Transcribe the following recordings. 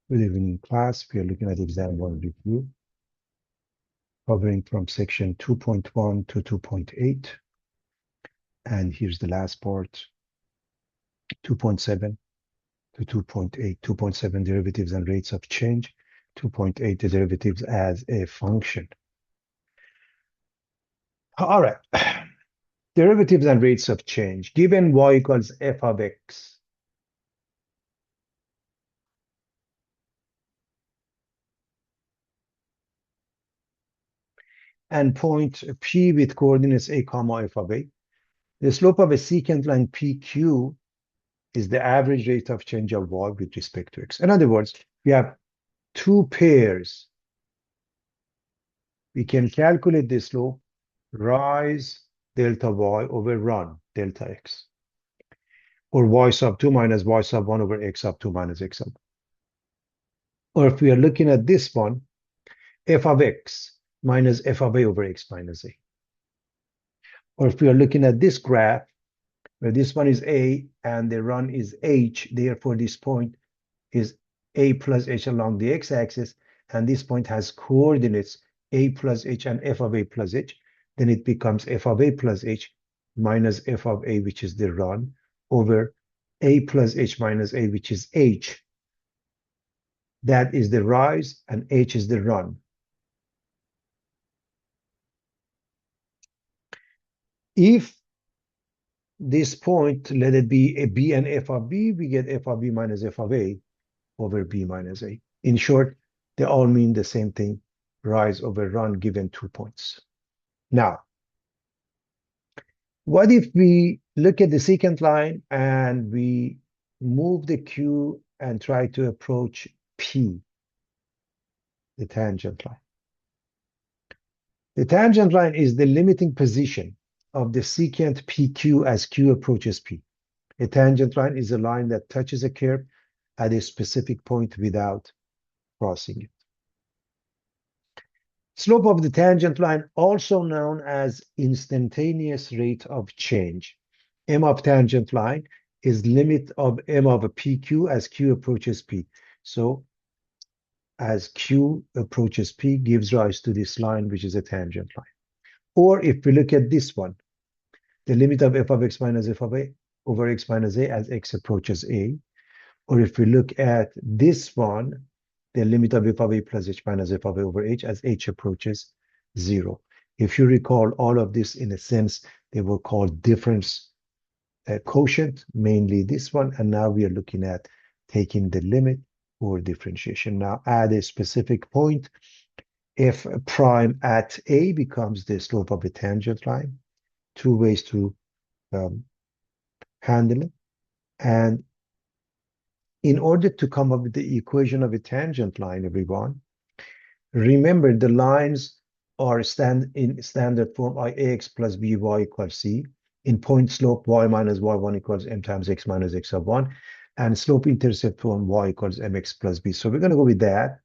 Good evening, class. We are looking at exam 1 review, covering from section 2.1 to 2.8. And here's the last part, 2.7 to 2.8. 2.7, derivatives and rates of change. 2.8, the derivatives as a function. All right. Derivatives and rates of change. Given y equals f of x, and point P with coordinates a comma f of a, the slope of a secant line PQ is the average rate of change of y with respect to x. In other words, we have two pairs. We can calculate the slope, rise delta y over run delta x, or y sub 2 minus y sub 1 over x sub 2 minus x sub 1. Or if we are looking at this one, f of x minus f of a over x minus a. Or if we are looking at this graph, where this one is a and the run is h, therefore this point is a plus h along the x-axis, and this point has coordinates a plus h and f of a plus h, then it becomes f of a plus h minus f of a, which is the run, over a plus h minus a, which is h. That is the rise, and h is the run. If this point, let it be a b and f of b, we get f of b minus f of a over b minus a. In short, they all mean the same thing, rise over run given 2 points. Now, what if we look at the secant line and we move the Q and try to approach P, the tangent line? The tangent line is the limiting position of the secant PQ as Q approaches P. A tangent line is a line that touches a curve at a specific point without crossing it. Slope of the tangent line, also known as instantaneous rate of change. M of tangent line is limit of M of a PQ as Q approaches P. So as Q approaches P gives rise to this line, which is a tangent line. Or if we look at this one, the limit of f of x minus f of a over x minus a as x approaches a. Or if we look at this one, the limit of f of a plus h minus f of a over h as h approaches 0. If you recall, all of this, in a sense, they were called difference quotient, mainly this one. And now we are looking at taking the limit or differentiation. Now at a specific point, f prime at a becomes the slope of a tangent line. Two ways to handle it. And in order to come up with the equation of a tangent line, everyone, remember the lines are in standard form ax plus by equals c. In point slope, y minus y1 equals m times x minus x sub 1. And slope intercept form, y equals mx plus b. So we're going to go with that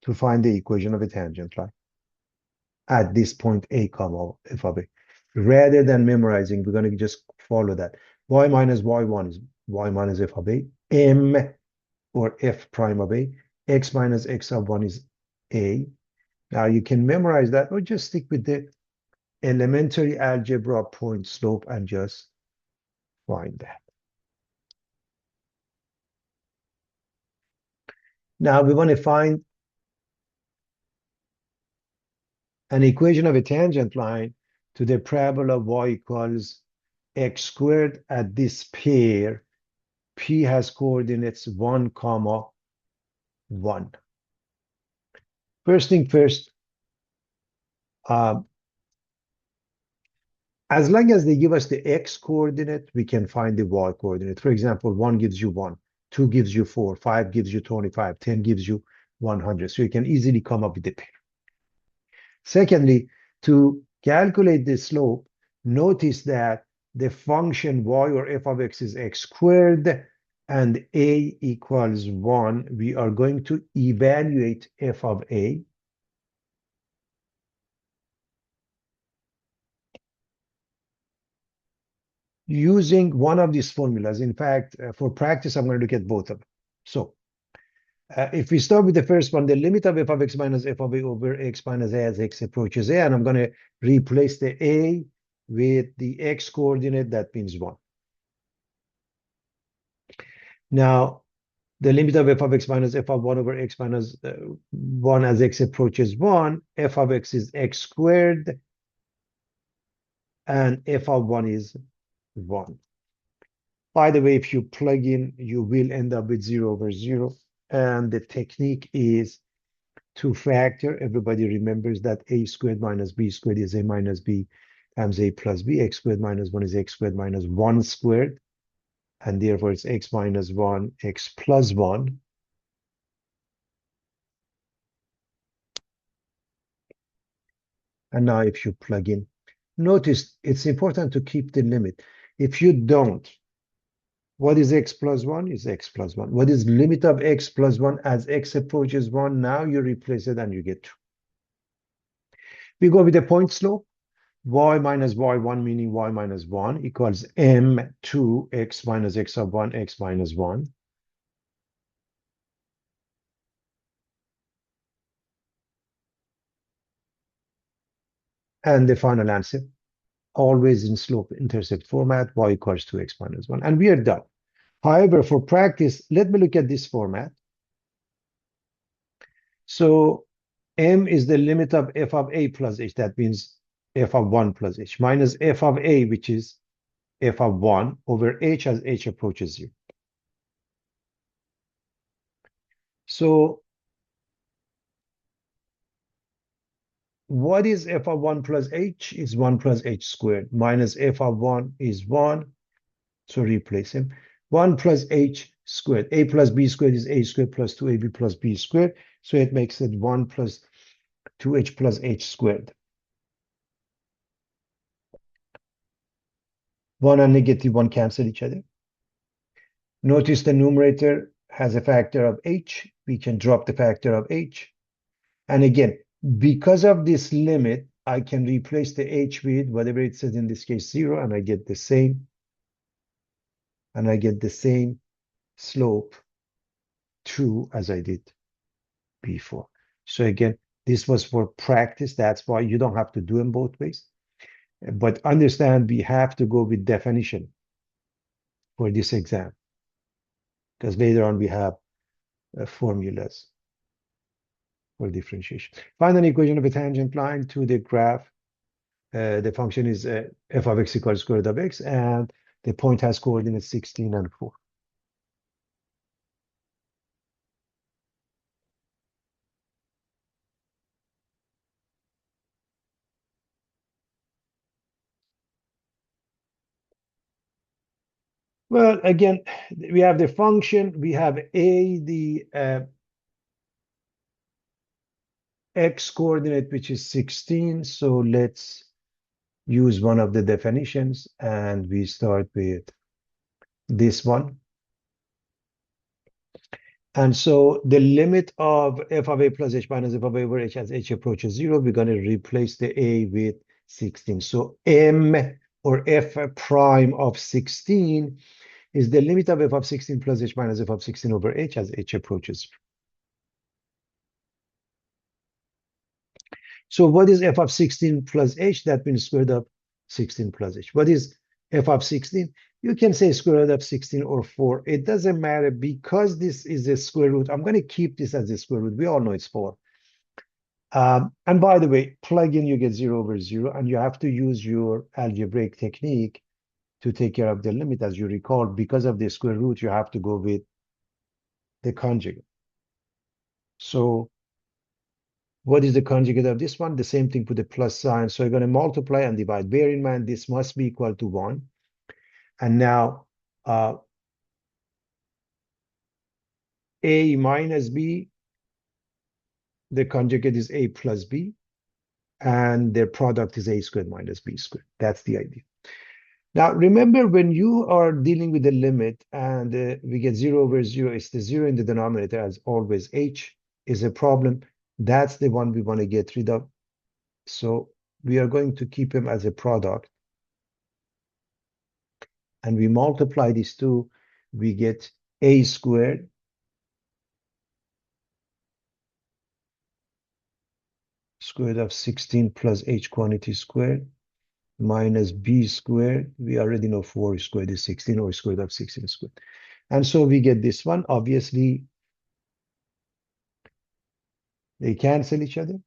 to find the equation of a tangent line at this point a comma f of a. Rather than memorizing, we're going to just follow that. Y minus y1 is y minus f of a. M or f prime of a. X minus x sub 1 is a. Now you can memorize that or just stick with the elementary algebra point slope and just find that. Now we want to find an equation of a tangent line to the parabola y equals x squared at this pair. P has coordinates 1, 1. First thing first, as long as they give us the x coordinate, we can find the y coordinate. For example, 1 gives you 1, 2 gives you 4, 5 gives you 25, 10 gives you 100. So you can easily come up with the pair. Secondly, to calculate the slope, notice that the function y or f of x is x squared and a equals 1. We are going to evaluate f of a. Using one of these formulas. In fact, for practice, I'm going to look at both of them. So If we start with the first one, the limit of f of x minus f of a over x minus a as x approaches a, and I'm going to replace the a with the x coordinate, that means 1. Now, the limit of f of x minus f of 1 over x minus 1 as x approaches 1, f of x is x squared, and f of 1 is 1. By the way, if you plug in, you will end up with 0 over 0. And the technique is to factor. Everybody remembers that a squared minus b squared is a minus b times a plus b. X squared minus 1 is x squared minus 1 squared. And therefore, it's x minus 1, x plus 1. And now if you plug in, notice it's important to keep the limit. If you don't, what is x plus 1 is x plus 1. What is limit of x plus 1 as x approaches 1? Now you replace it and you get 2. We go with the point slope. Y minus y1, meaning y minus 1, equals m2 x minus x of 1, x minus 1. And the final answer, always in slope-intercept format, y equals 2x minus 1. And we are done. However, for practice, let me look at this format. So m is the limit of f of a plus h. That means f of 1 plus h, minus f of a, which is f of 1, over h as h approaches 0. So what is f of 1 plus h? Is 1 plus h squared. Minus f of 1 is 1. So replace him. 1 plus h squared. A plus b squared is a squared plus 2ab plus b squared. So it makes it 1 plus 2h plus h squared. 1 and negative 1 cancel each other. Notice the numerator has a factor of h. We can drop the factor of h. And again, because of this limit, I can replace the h with whatever it says in this case, 0, and I get the same. And I get the same slope 2 as I did before. So again, this was for practice. That's why you don't have to do them both ways. But understand, we have to go with definition for this exam, because later on we have formulas for differentiation. Find an equation of a tangent line to the graph. The function is f of x equals square root of x, and the point has coordinates 16 and 4. Well, again, we have the function, we have the x coordinate, which is 16. So let's use one of the definitions, and we start with this one. And so the limit of f of a plus h minus f of a over h as h approaches 0, we're going to replace the a with 16. So m, or f prime of 16, is the limit of f of 16 plus h minus f of 16 over h as h approaches 0. So what is f of 16 plus h? That means square root of 16 plus h. What is f of 16? You can say square root of 16 or 4. It doesn't matter, because this is a square root. I'm going to keep this as a square root. We all know it's 4. And by the way, plug in, you get 0 over 0, and you have to use your algebraic technique to take care of the limit. As you recall, because of the square root, you have to go with the conjugate. So what is the conjugate of this one? The same thing, put a plus sign. So you're going to multiply and divide. Bear in mind, this must be equal to 1. And now a minus b, the conjugate is a plus b, and their product is a squared minus b squared. That's the idea. Now, remember, when you are dealing with the limit and we get 0 over 0, it's the 0 in the denominator, as always. H is a problem. That's the one we want to get rid of. So we are going to keep him as a product. And we multiply these two, we get a squared square root of 16 plus h quantity squared minus b squared. We already know 4 squared is 16 or square root of 16 squared. And so we get this one. Obviously, they cancel each other.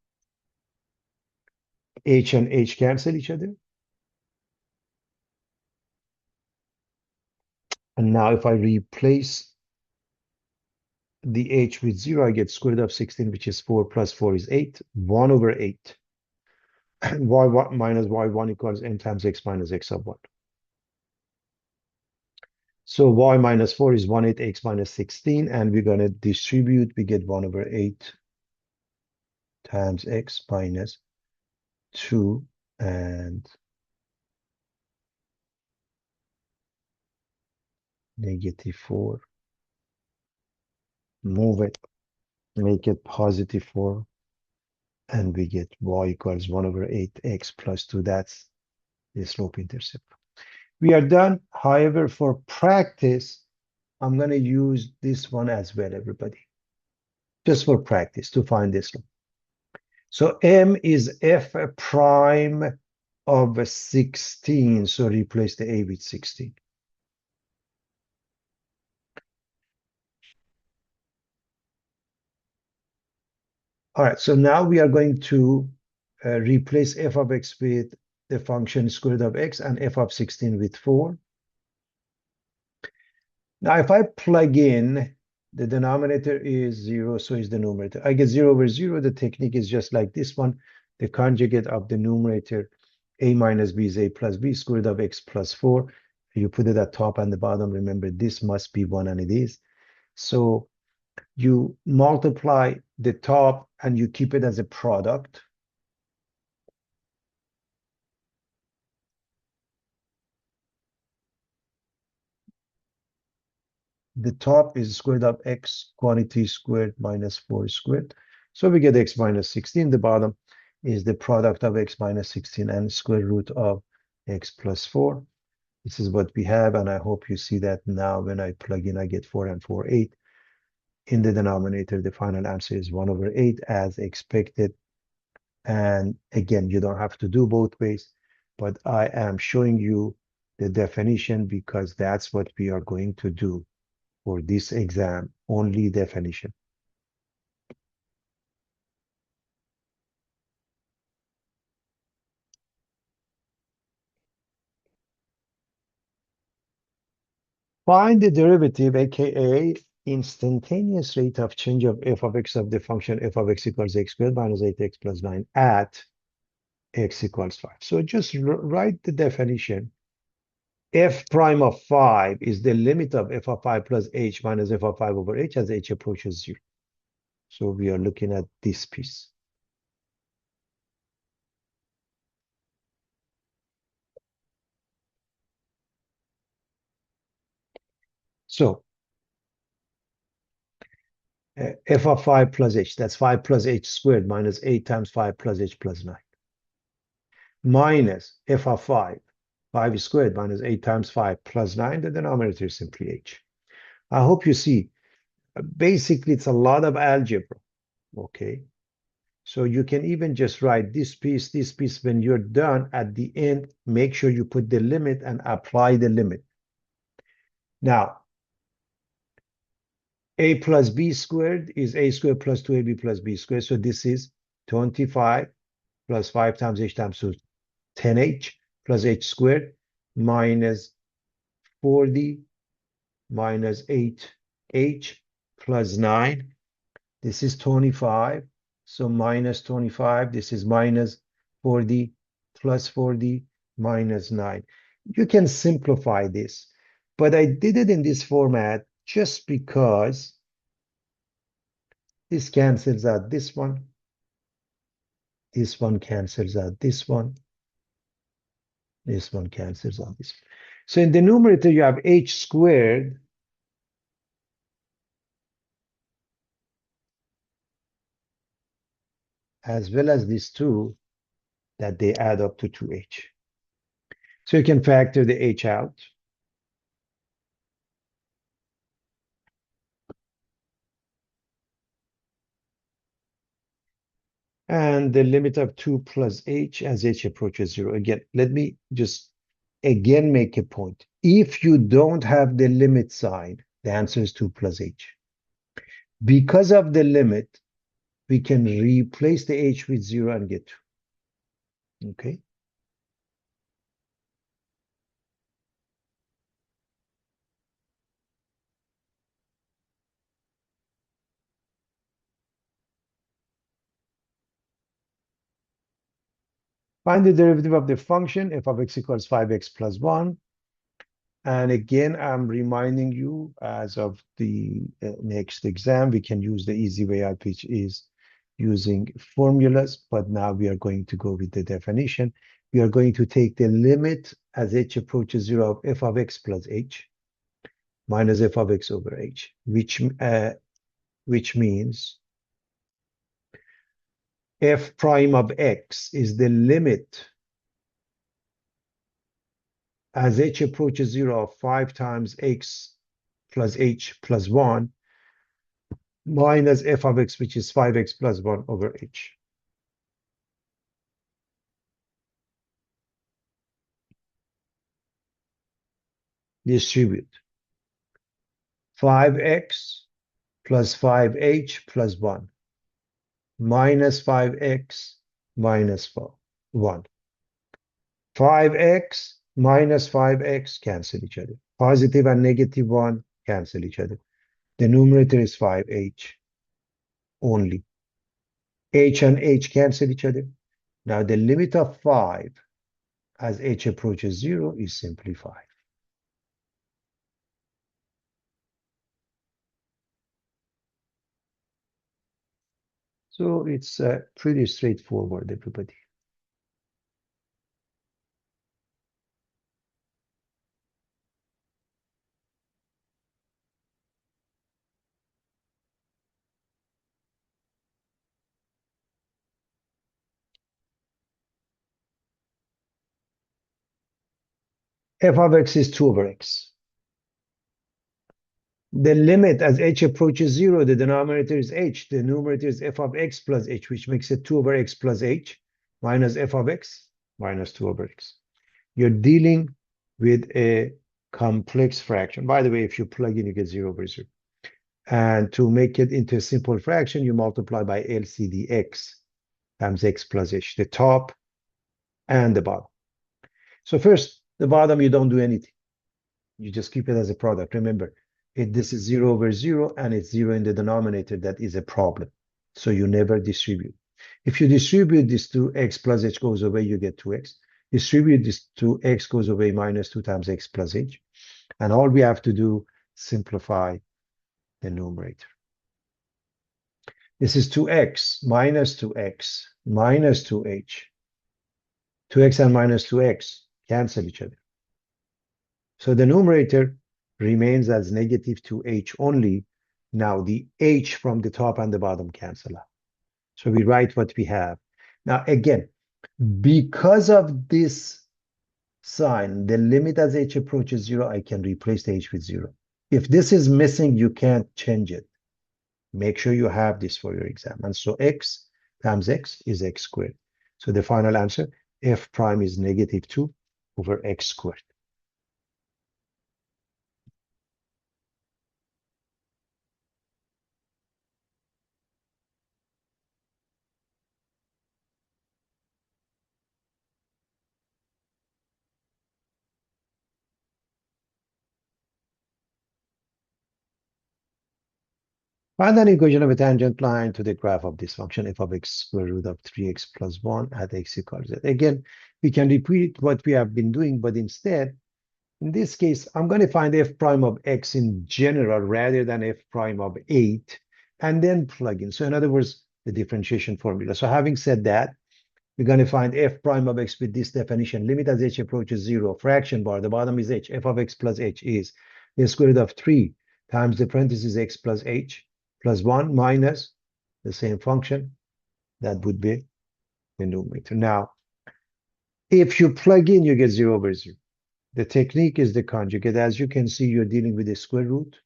H and H cancel each other. And now if I replace the H with 0, I get square root of 16, which is 4 plus 4 is 8. 1 over 8. And y1 minus y1 equals n times x minus x of 1. So y minus 4 is 1/8 x minus 16, and we're going to distribute. We get 1 over 8 times x minus 2 and negative 4. Move it, make it positive 4, and we get y equals 1 over 8x plus 2. That's the slope intercept. We are done. However, for practice, I'm going to use this one as well, everybody. Just for practice to find this one. So M is f prime of 16. So replace the A with 16. All right, so now we are going to replace f of x with the function square root of x and f of 16 with 4. Now, if I plug in, the denominator is 0, so is the numerator. I get 0 over 0. The technique is just like this one. The conjugate of the numerator, a minus b is a plus b, square root of x plus 4. You put it at top and the bottom. Remember, this must be 1, and it is. So you multiply the top and you keep it as a product. The top is square root of x quantity squared minus 4 squared. So we get x minus 16. The bottom is the product of x minus 16 and square root of x plus 4. This is what we have, and I hope you see that now. When I plug in, I get 4 and 4, 8. In the denominator, the final answer is 1 over 8 as expected. And again, you don't have to do both ways, but I am showing you the definition because that's what we are going to do for this exam, only definition. Find the derivative, aka instantaneous rate of change of f of x of the function f of x equals x squared minus 8x plus 9 at x equals 5. So just write the definition. F prime of 5 is the limit of f of 5 plus h minus f of 5 over h as h approaches 0. So we are looking at this piece. So f of 5 plus h, that's 5 plus h squared minus 8 times 5 plus h plus 9. Minus f of 5, 5 squared minus 8 times 5 plus 9, the denominator is simply h. I hope you see, basically it's a lot of algebra, okay? So you can even just write this piece, when you're done at the end, make sure you put the limit and apply the limit. Now, a plus b squared is a squared plus 2ab plus b squared. So this is 25 plus 5 times h times 2, 10h plus h squared minus 40 minus 8h plus 9. This is 25. So minus 25. This is minus 40 plus 40 minus 9. You can simplify this, but I did it in this format just because this cancels out this one. This one cancels out this one. This one cancels out this one. So in the numerator, you have h squared as well as these two, that they add up to 2h. So you can factor the h out. And the limit of 2 plus h as h approaches 0. Again, let me just again make a point. If you don't have the limit sign, the answer is 2 plus h. Because of the limit, we can replace the h with 0 and get 2. Okay? Find the derivative of the function f of x equals 5x plus 1. And again, I'm reminding you, as of the next exam, we can use the easy way out, which is using formulas, but now we are going to go with the definition. We are going to take the limit as h approaches 0 of f of x plus h minus f of x over h, which means f prime of x is the limit as h approaches 0 of 5 times x plus h plus 1 minus f of x, which is 5x plus 1 over h. Distribute 5x plus 5h plus 1 minus 5x minus 1. 5x minus 5x cancel each other. Positive and negative 1 cancel each other. The numerator is 5h only. H and h cancel each other. Now the limit of 5 as h approaches 0 is simply 5. So it's pretty straightforward, everybody. F of x is 2 over x. The limit as h approaches 0, the denominator is h. The numerator is f of x plus h, which makes it 2 over x plus h minus f of x minus 2 over x. You're dealing with a complex fraction. By the way, if you plug in, you get 0 over 0. And to make it into a simple fraction, you multiply by LCD x times x plus h, the top and the bottom. So first, the bottom, you don't do anything. You just keep it as a product. Remember, this is 0 over 0, and it's 0 in the denominator. That is a problem. So you never distribute. If you distribute this to x plus h goes away, you get 2x. Distribute this to x goes away, minus 2 times x plus h. And all we have to do, simplify the numerator. This is 2x minus 2x minus 2h. 2x and minus 2x cancel each other. So the numerator remains as negative 2h only. Now the h from the top and the bottom cancel out. So we write what we have. Now again, because of this sign, the limit as h approaches 0, I can replace the h with 0. If this is missing, you can't change it. Make sure you have this for your exam. And so x times x is x squared. So the final answer, f prime is negative 2 over x squared. Find an equation of a tangent line to the graph of this function, f of x square root of 3x plus 1 at x equals z. Again, we can repeat what we have been doing, but instead, in this case, I'm going to find f prime of x in general rather than f prime of 8, and then plug in. So in other words, the differentiation formula. So having said that, we're going to find f prime of x with this definition. Limit as h approaches 0, fraction bar, the bottom is h. F of x plus h is the square root of 3 times the parenthesis x plus h plus 1 minus the same function. That would be the numerator. Now, if you plug in, you get 0 over 0. The technique is the conjugate. As you can see, you're dealing with a square root.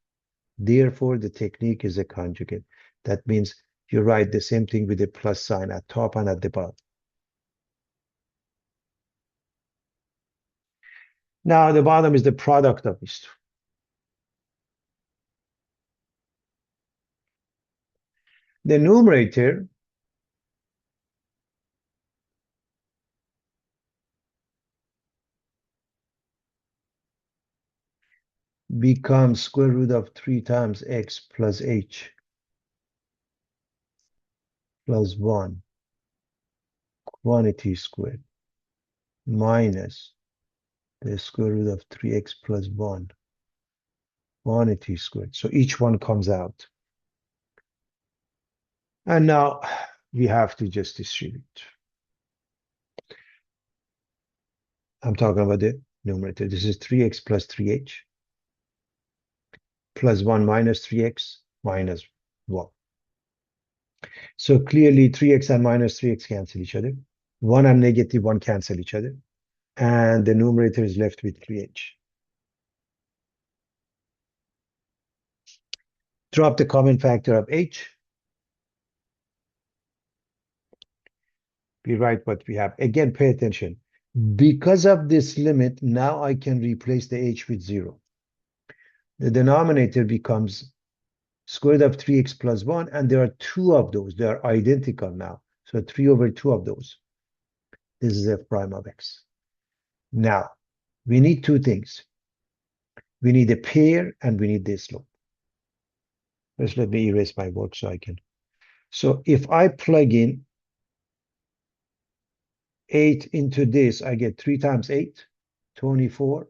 Therefore, the technique is a conjugate. That means you write the same thing with a plus sign at top and at the bottom. Now the bottom is the product of these two. The numerator becomes square root of 3 times x plus h plus 1 quantity squared minus the square root of 3x plus 1 quantity squared. So each one comes out. And now we have to just distribute. I'm talking about the numerator. This is 3x plus 3h plus 1 minus 3x minus 1. So clearly 3x and minus 3x cancel each other. 1 and negative 1 cancel each other. And the numerator is left with 3h. Drop the common factor of h. We write what we have. Again, pay attention. Because of this limit, now I can replace the h with 0. The denominator becomes square root of 3x plus 1, and there are 2 of those. They are identical now. So 3 over 2 of those. This is f prime of x. Now, we need 2 things. We need a pair, and we need this slope. First, let me erase my work so I can. So if I plug in 8 into this, I get 3 times 8, 24,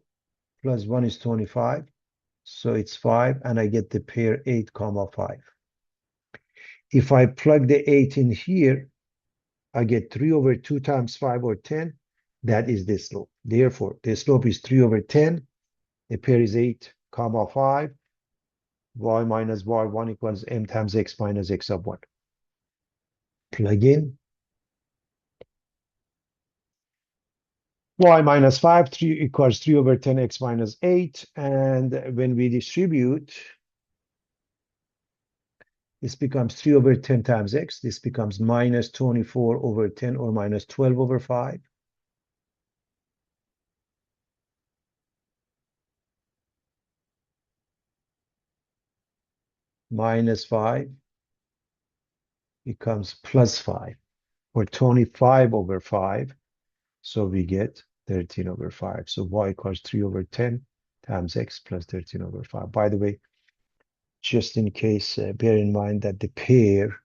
plus 1 is 25. So it's 5, and I get the pair 8, comma 5. If I plug the 8 in here, I get 3 over 2 times 5 or 10. That is the slope. Therefore, the slope is 3 over 10. The pair is 8, comma 5. Y minus y1 equals m times x minus x of 1. Plug in. Y minus 5, 3 equals 3 over 10 x minus 8. And when we distribute, this becomes 3 over 10 times x. This becomes minus 24 over 10 or minus 12 over 5. Minus 5 becomes plus 5 or 25 over 5. So we get 13 over 5. So y equals 3 over 10 times x plus 13 over 5. By the way, just in case, bear in mind that the pair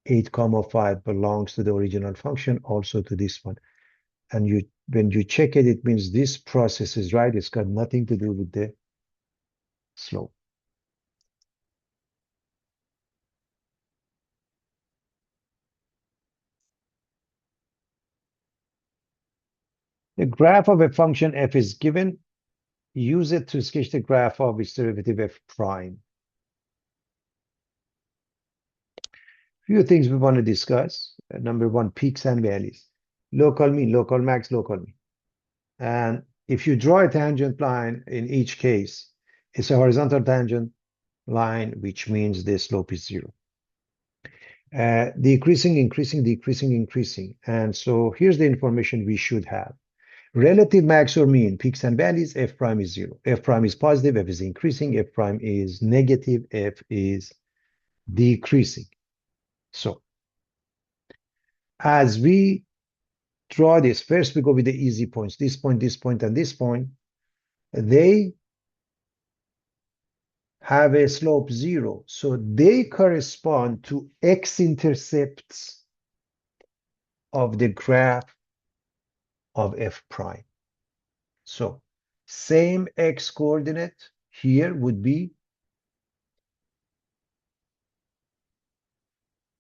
8 comma 5 belongs to the original function, also to this one. And when you check it, it means this process is right. It's got nothing to do with the slope. The graph of a function f is given. Use it to sketch the graph of its derivative f prime. Few things we want to discuss. Number 1, peaks and valleys. Local mean, local max, local mean. And if you draw a tangent line in each case, it's a horizontal tangent line, which means the slope is 0. Decreasing, increasing, decreasing, increasing. And so here's the information we should have. Relative max or mean, peaks and valleys, f prime is 0. F prime is positive, f is increasing, f prime is negative, f is decreasing. So as we draw this, first we go with the easy points, this point, and this point. They have a slope 0. So they correspond to x-intercepts of the graph of f prime. So same x coordinate here would be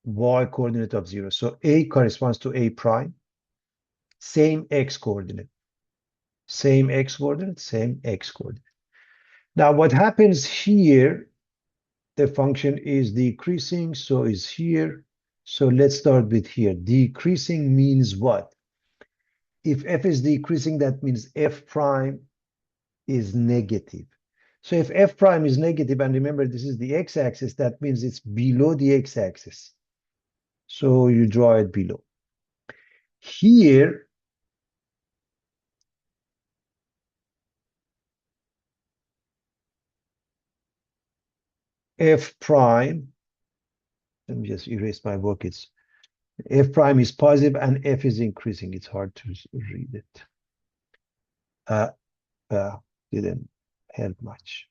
y coordinate of 0. So a corresponds to a prime. Same x coordinate. Same x coordinate, same x coordinate. Now what happens here, the function is decreasing, so is here. So let's start with here. Decreasing means what? If f is decreasing, that means f prime is negative. So if f prime is negative, and remember this is the x-axis, that means it's below the x-axis. So you draw it below. Here, f prime, let me just erase my work. It's f prime is positive and f is increasing. It's hard to read it. Uh, didn't help much.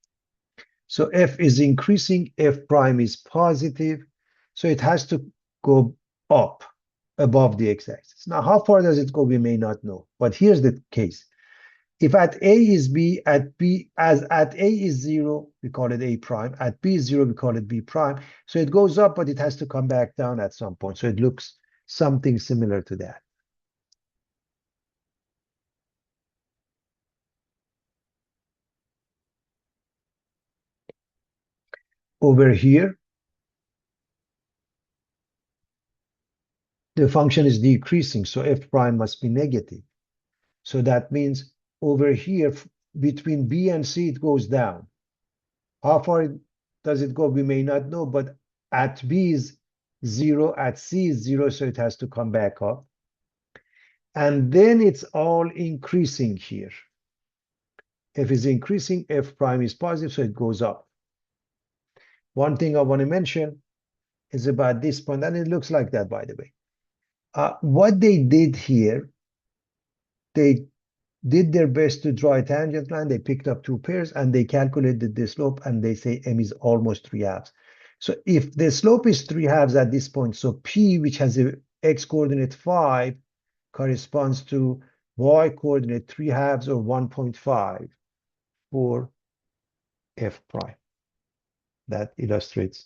So f is increasing, f prime is positive. So it has to go up above the x-axis. Now, how far does it go? We may not know. But here's the case. If at A is B, at B, as at A is 0, we call it A prime. At B is 0, we call it B prime. So it goes up, but it has to come back down at some point. So it looks something similar to that. Over here, the function is decreasing, so f prime must be negative. So that means over here, between B and C, it goes down. How far does it go? We may not know, but at B is 0, at C is 0, so it has to come back up. And then it's all increasing here. F is increasing, f prime is positive, so it goes up. One thing I want to mention is about this point, and it looks like that, by the way. What they did here, they did their best to draw a tangent line. They picked up two pairs and they calculated the slope, and they say m is almost 3/2. So if the slope is 3/2 at this point, so P, which has a x coordinate 5, corresponds to y coordinate 3/2 or 1.5 for f prime. That illustrates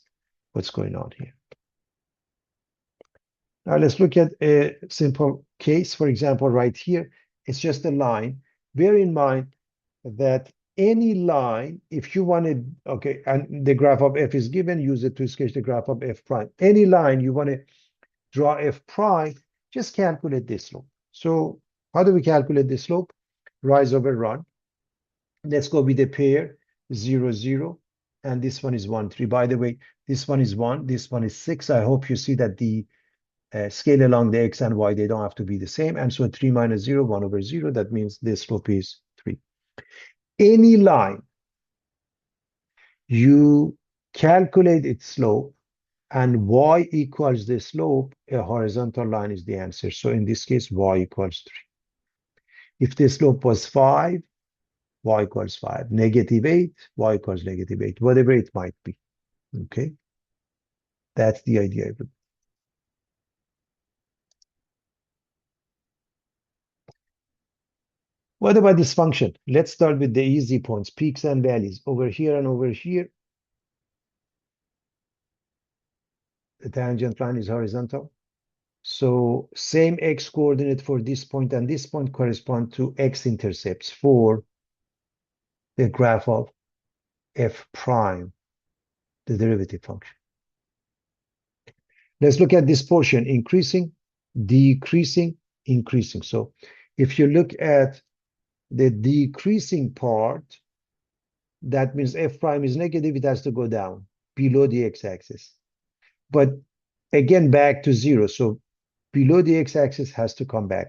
what's going on here. Now let's look at a simple case. For example, right here, it's just a line. Bear in mind that any line, if you wanted, okay, and the graph of f is given, use it to sketch the graph of f prime. Any line you want to draw f prime, just calculate this slope. So how do we calculate this slope? Rise over run. Let's go with a pair, 0, 0, and this one is 1, 3. By the way, this one is 1, this one is 6. I hope you see that the scale along the x and y, they don't have to be the same. And so 3 minus 0, 1 over 0, that means this slope is 3. Any line, you calculate its slope, and y equals the slope, a horizontal line is the answer. So in this case, y equals 3. If the slope was 5, y equals 5. Negative 8, y equals negative 8, whatever it might be. Okay? That's the idea of it. What about this function? Let's start with the easy points, peaks and valleys. Over here and over here, the tangent line is horizontal. So same x coordinate for this point and this point correspond to x-intercepts for the graph of f prime, the derivative function. Let's look at this portion, increasing, decreasing, increasing. So if you look at the decreasing part, that means f prime is negative, it has to go down below the x-axis. But again, back to 0. So below the x-axis has to come back.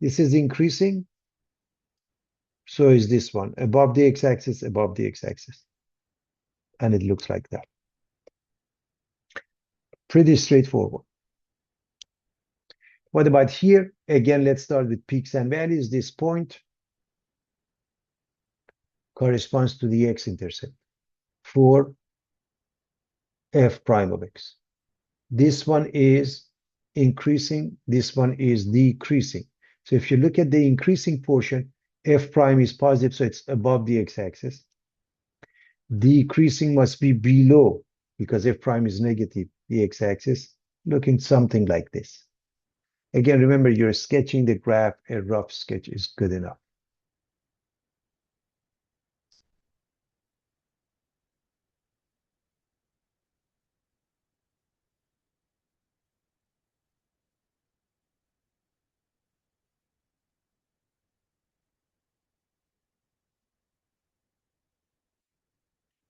This is increasing. So is this one. Above the x-axis, above the x-axis. And it looks like that. Pretty straightforward. What about here? Again, let's start with peaks and valleys. This point corresponds to the x-intercept for f prime of x. This one is increasing. This one is decreasing. So if you look at the increasing portion, f prime is positive, so it's above the x-axis. Decreasing must be below, because f prime is negative, the x-axis, looking something like this. Again, remember, you're sketching the graph. A rough sketch is good enough.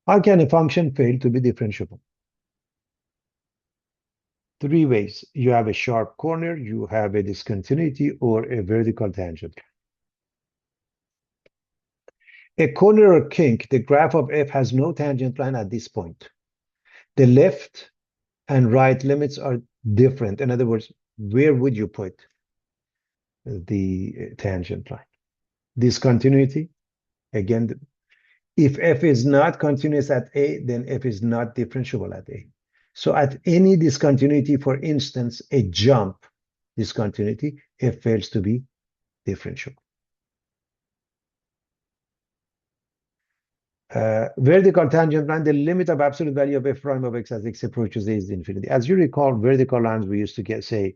How can a function fail to be differentiable? Three ways. You have a sharp corner, you have a discontinuity, or a vertical tangent. A corner or kink, the graph of f has no tangent line at this point. The left and right limits are different. In other words, where would you put the tangent line? Discontinuity, again, if f is not continuous at A, then f is not differentiable at A. So at any discontinuity, for instance, a jump discontinuity, f fails to be differentiable. Vertical tangent line, the limit of absolute value of f prime of x as x approaches A is infinity. As you recall, vertical lines, we used to say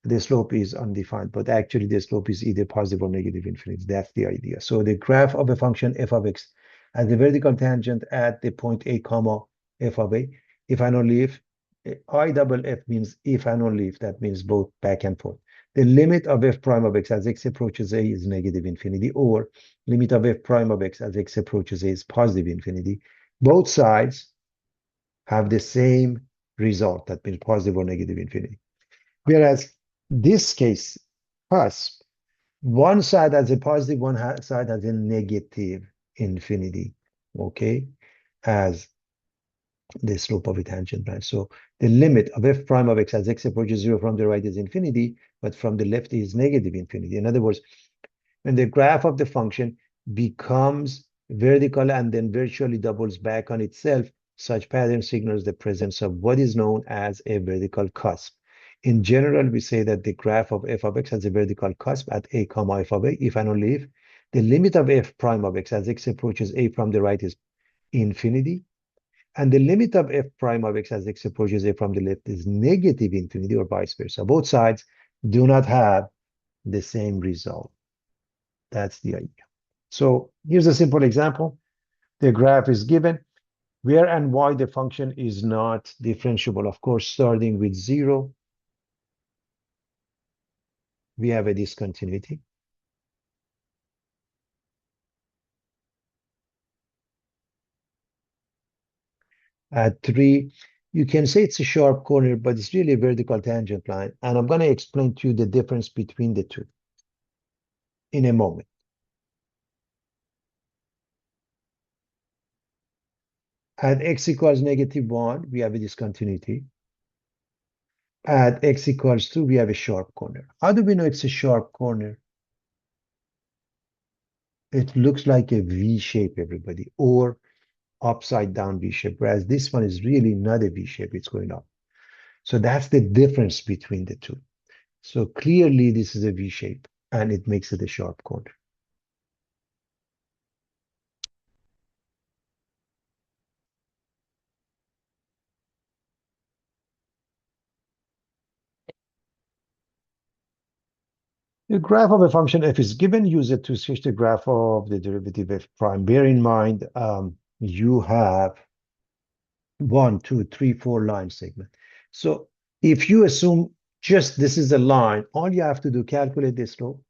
the slope is undefined, but actually the slope is either positive or negative infinity. That's the idea. So the graph of a function f of x as the vertical tangent at the point A comma f of A, if and only if, I double f means if and only if, that means both back and forth. The limit of f prime of x as x approaches A is negative infinity, or limit of f prime of x as x approaches A is positive infinity. Both sides have the same result, that means positive or negative infinity. Whereas this case, cusp, one side has a positive, one side has a negative infinity, okay, as the slope of a tangent line. So the limit of f prime of x as x approaches 0 from the right is infinity, but from the left is negative infinity. In other words, when the graph of the function becomes vertical and then virtually doubles back on itself, such pattern signals the presence of what is known as a vertical cusp. In general, we say that the graph of f of x has a vertical cusp at a comma f of a, if and only if the limit of f prime of x as x approaches a from the right is infinity, and the limit of f prime of x as x approaches a from the left is negative infinity, or vice versa. Both sides do not have the same result. That's the idea. So here's a simple example. The graph is given. Where and why the function is not differentiable? Of course, starting with 0, we have a discontinuity. At 3, you can say it's a sharp corner, but it's really a vertical tangent line. And I'm going to explain to you the difference between the two in a moment. At x equals -1, we have a discontinuity. At x equals 2, we have a sharp corner. How do we know it's a sharp corner? It looks like a V shape, everybody, or upside down V shape, whereas this one is really not a V shape, it's going up. So that's the difference between the two. So clearly this is a V shape and it makes it a sharp corner. The graph of a function f is given. Use it to sketch the graph of the derivative f prime. Bear in mind, you have 1, 2, 3, 4 line segment. So if you assume just this is a line, all you have to do, calculate the slope,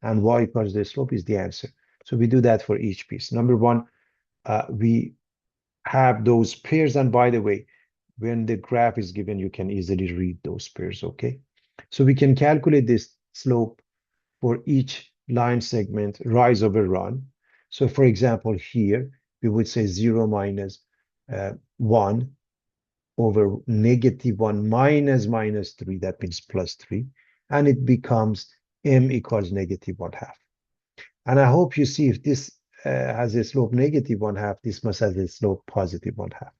and y equals the slope is the answer. So we do that for each piece. Number one, we have those pairs. And by the way, when the graph is given, you can easily read those pairs, okay? So we can calculate this slope for each line segment, rise over run. So for example, here, we would say 0 minus 1 over -1 minus 3, that means +3, and it becomes m equals -1/2. And I hope you see if this has a slope -1/2, this must have a slope +1/2.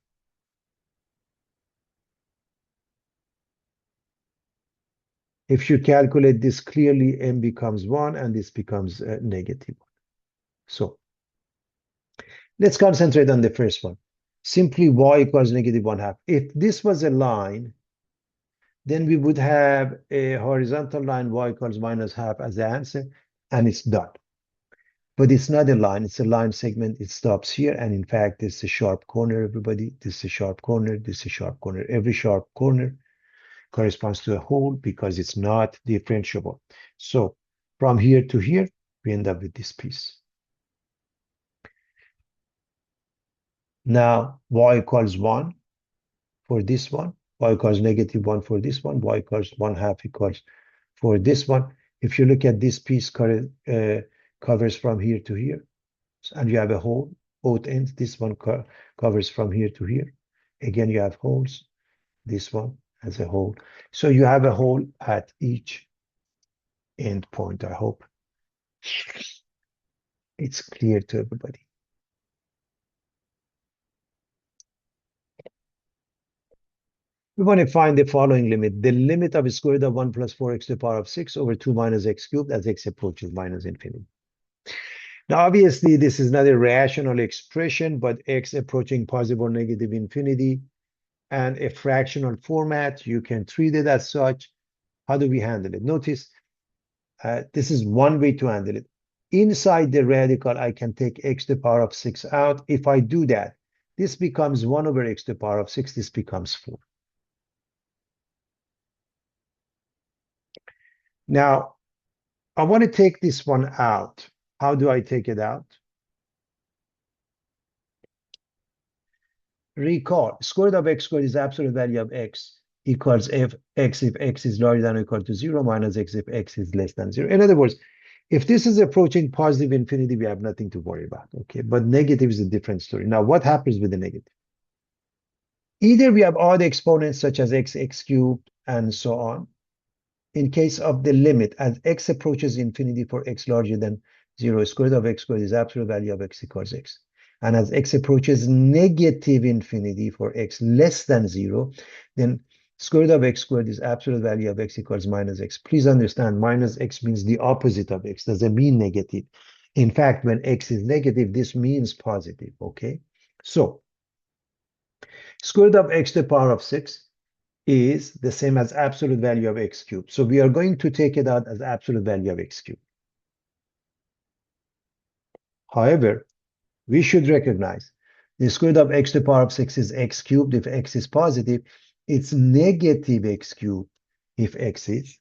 If you calculate this clearly, m becomes 1 and this becomes -1. So let's concentrate on the first one. Simply y equals -1/2. If this was a line, then we would have a horizontal line y equals -1/2 as the answer, and it's done. But it's not a line, it's a line segment. It stops here, and in fact, this is a sharp corner, everybody. This is a sharp corner, this is a sharp corner. Every sharp corner corresponds to a hole because it's not differentiable. So from here to here, we end up with this piece. Now, y equals 1 for this one, y equals -1 for this one, y equals 1/2 equals for this one. If you look at this piece, covers from here to here, and you have a hole, both ends. This one covers from here to here. Again, you have holes. This one has a hole. So you have a hole at each end point. I hope it's clear to everybody. We want to find the following limit. The limit of square root of 1 plus 4x to the power of 6 over 2 minus x cubed as x approaches minus infinity. Now, obviously, this is not a rational expression, but x approaching positive or negative infinity and a fractional format, you can treat it as such. How do we handle it? Notice, this is one way to handle it. Inside the radical, I can take x to the power of 6 out. If I do that, this becomes 1 over x to the power of 6. This becomes 4. Now, I want to take this one out. How do I take it out? Recall, square root of x squared is absolute value of x equals x if x is larger than or equal to 0 minus x if x is less than 0. In other words, if this is approaching positive infinity, we have nothing to worry about, okay? But negative is a different story. Now, what happens with the negative? Either we have odd exponents such as x, x cubed, and so on. In case of the limit, as x approaches infinity for x larger than 0, square root of x squared is absolute value of x equals x. And as x approaches negative infinity for x less than 0, then square root of x squared is absolute value of x equals minus x. Please understand, minus x means the opposite of x, doesn't mean negative. In fact, when x is negative, this means positive, okay? So, square root of x to the power of 6 is the same as absolute value of x cubed. So we are going to take it out as absolute value of x cubed. However, we should recognize the square root of x to the power of 6 is x cubed if x is positive. It's negative x cubed if x is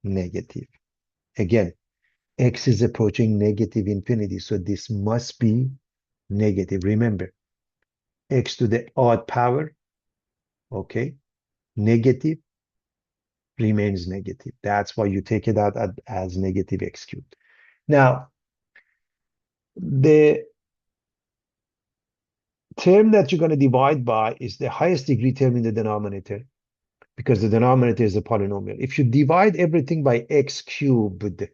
negative. Again, x is approaching negative infinity, so this must be negative. Remember, x to the odd power, okay, negative remains negative. That's why you take it out as negative x cubed. Now, the term that you're going to divide by is the highest degree term in the denominator, because the denominator is a polynomial. If you divide everything by x cubed,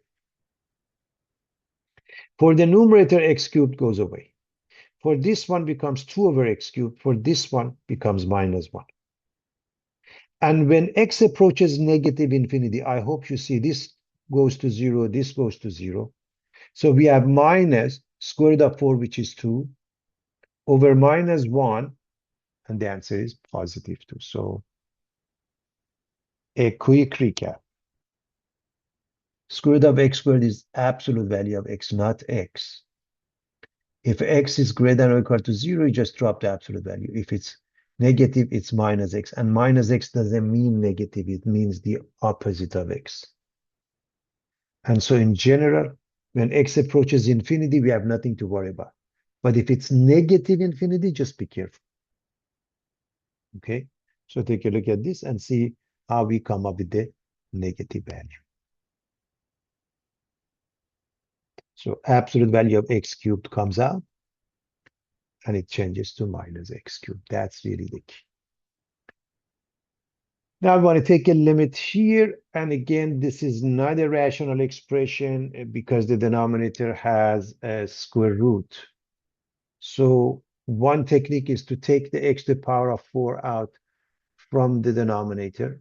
for the numerator, x cubed goes away. For this one becomes 2 over x cubed. For this one becomes minus 1. And when x approaches negative infinity, I hope you see this goes to 0, this goes to 0. So we have minus square root of 4, which is 2, over minus 1, and the answer is positive 2. So a quick recap. Square root of x squared is absolute value of x, not x. If x is greater than or equal to 0, you just drop the absolute value. If it's negative, it's minus x. And minus x doesn't mean negative. It means the opposite of x. And so in general, when x approaches infinity, we have nothing to worry about. But if it's negative infinity, just be careful. Okay? So take a look at this and see how we come up with the negative value. So absolute value of x cubed comes out, and it changes to minus x cubed. That's really the key. Now I want to take a limit here. And again, this is not a rational expression because the denominator has a square root. So one technique is to take the x to the power of 4 out from the denominator.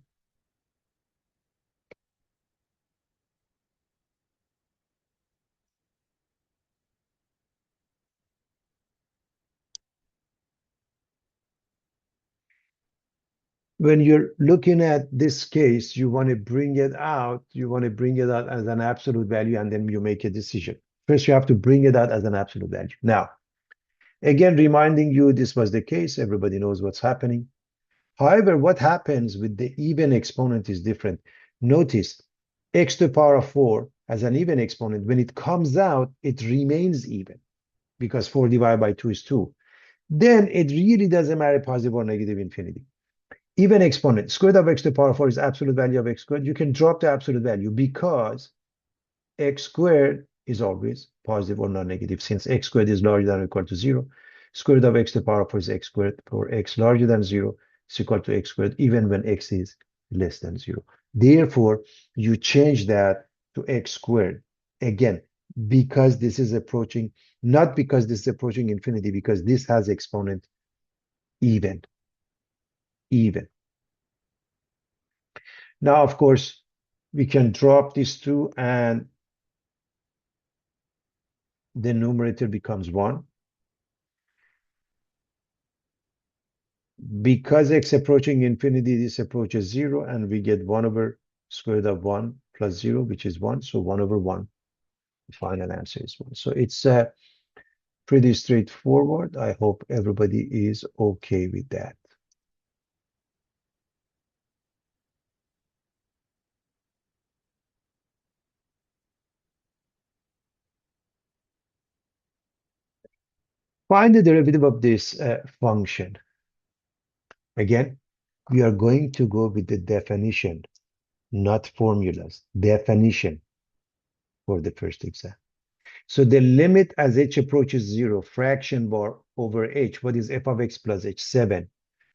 When you're looking at this case, you want to bring it out. You want to bring it out as an absolute value, and then you make a decision. First, you have to bring it out as an absolute value. Now, again, reminding you this was the case. Everybody knows what's happening. However, what happens with the even exponent is different. Notice x to the power of 4 as an even exponent. When it comes out, it remains even because 4 divided by 2 is 2. then it really doesn't matter positive or negative infinity. Even exponent, square root of x to the power 4 is absolute value of x squared. You can drop the absolute value because x squared is always positive or non-negative. Since x squared is larger than or equal to 0, square root of x to the power 4 is x squared. For x larger than 0 is equal to x squared, even when x is less than 0. Therefore, you change that to x squared. Again, because this is approaching, not because this is approaching infinity, because this has exponent even. Even. Now, of course, we can drop these two and the numerator becomes 1. Because x approaching infinity, this approaches 0, and we get 1 over square root of 1 plus 0, which is 1. So 1 over 1. The final answer is 1. So it's pretty straightforward. I hope everybody is okay with that. Find the derivative of this function. Again, we are going to go with the definition, not formulas. Definition for the first exam. So the limit as h approaches 0, fraction bar over h. What is f of x plus h? 7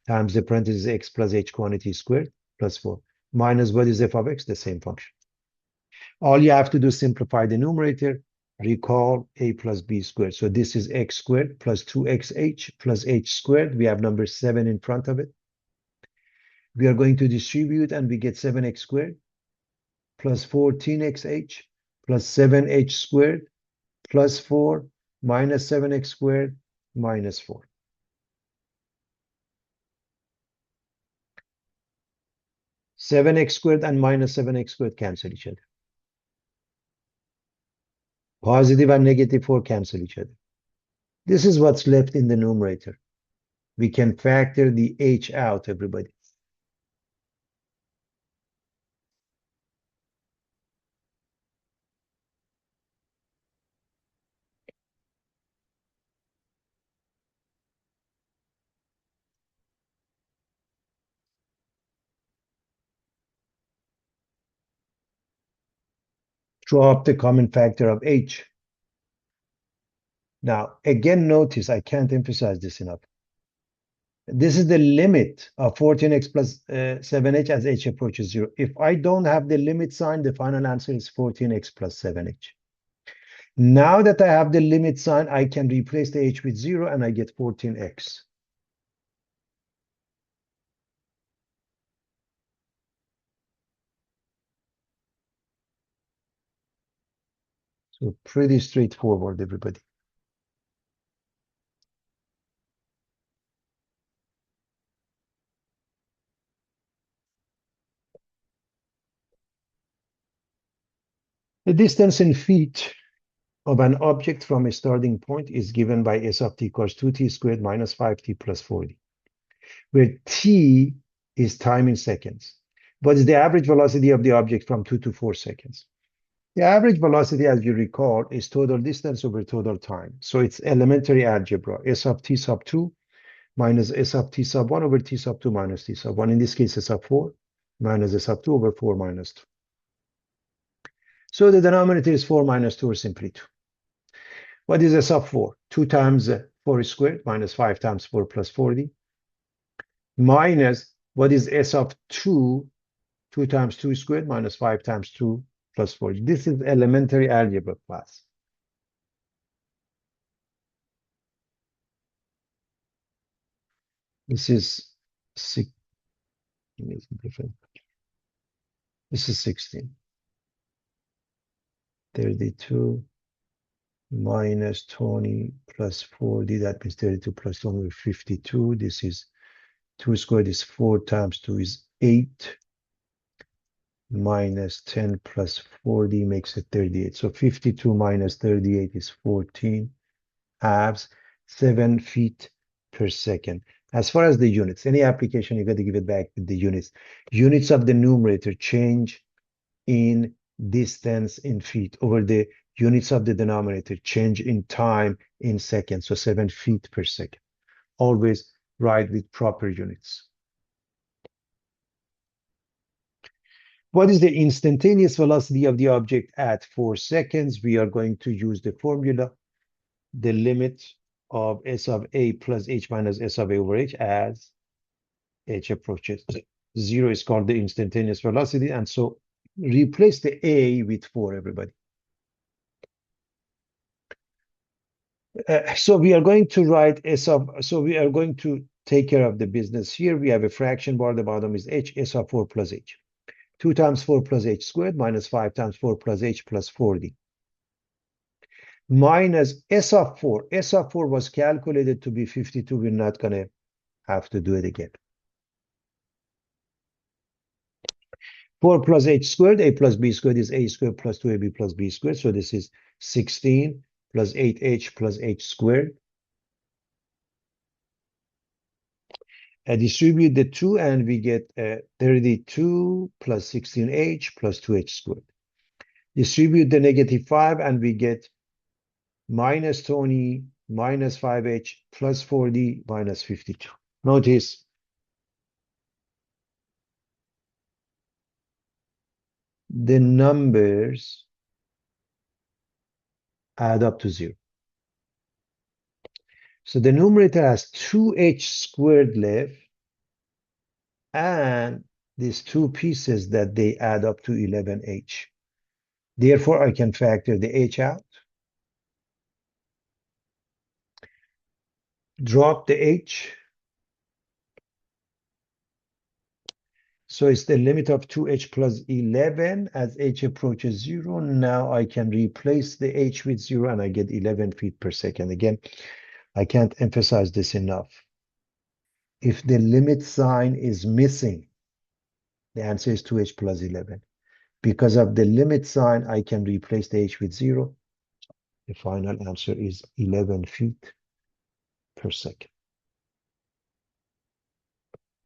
times the parenthesis x plus h quantity squared plus 4. Minus what is f of x? The same function. All you have to do is simplify the numerator. Recall a plus b squared. So this is x squared plus 2xh plus h squared. We have number 7 in front of it. We are going to distribute and we get 7x squared plus 14xh plus 7h squared plus 4 minus 7x squared minus 4. Seven x squared and minus 7x squared cancel each other. Positive and negative 4 cancel each other. This is what's left in the numerator. We can factor the h out, everybody. Drop the common factor of h. Now, again, notice, I can't emphasize this enough. This is the limit of 14x plus 7h as h approaches 0. If I don't have the limit sign, the final answer is 14x plus 7h. Now that I have the limit sign, I can replace the h with 0 and I get 14x. So pretty straightforward, everybody. The distance in feet of an object from a starting point is given by s of t equals 2t squared minus 5t plus 4d, where t is time in seconds. What is the average velocity of the object from 2 to 4 seconds? The average velocity, as you recall, is total distance over total time. So it's elementary algebra. S of t sub 2 minus s of t sub 1 over t sub 2 minus t sub 1. In this case, s of 4 minus s of 2 over 4 minus 2. So the denominator is 4 minus 2, or simply 2. What is s of 4? 2 times 4 squared minus 5 times 4 plus 40 minus what is s of 2? 2 times 2 squared minus 5 times 2 plus 40. This is elementary algebra class. This is 6. This is 16. 32 minus 20 plus 40. That means 32 plus 20 is 52. This is 2 squared is 4 times 2 is 8. Minus 10 plus 40 makes it 38. So 52 minus 38 is 14 halves, 7 feet per second. As far as the units, any application, you got to give it back with the units. Units of the numerator change in distance in feet over the units of the denominator change in time in seconds. So 7 feet per second. always write with proper units. What is the instantaneous velocity of the object at 4 seconds? We are going to use the formula, the limit of S of A plus H minus S of A over H as H approaches 0 is called the instantaneous velocity. And so replace the A with 4, everybody. So we are going to write so we are going to take care of the business here. We have a fraction bar, the bottom is H, S of 4 plus H. 2 times 4 plus H squared minus 5 times 4 plus H plus 4D. Minus S of 4. S of 4 was calculated to be 52. We're not going to have to do it again. 4 plus H squared, A plus B squared is A squared plus 2AB plus B squared. So this is 16 plus 8H plus H squared. Distribute the 2 and we get 32 plus 16H plus 2H squared. Distribute the negative 5 and we get minus 20 minus 5H plus 4D minus 52. Notice the numbers add up to 0. So the numerator has 2H squared left and these two pieces that they add up to 11H. Therefore, I can factor the H out. Drop the H. So it's the limit of 2H plus 11 as H approaches 0. Now I can replace the H with 0 and I get 11 feet per second. Again, I can't emphasize this enough. If the limit sign is missing, the answer is 2H plus 11. Because of the limit sign, I can replace the H with 0. The final answer is 11 feet per second.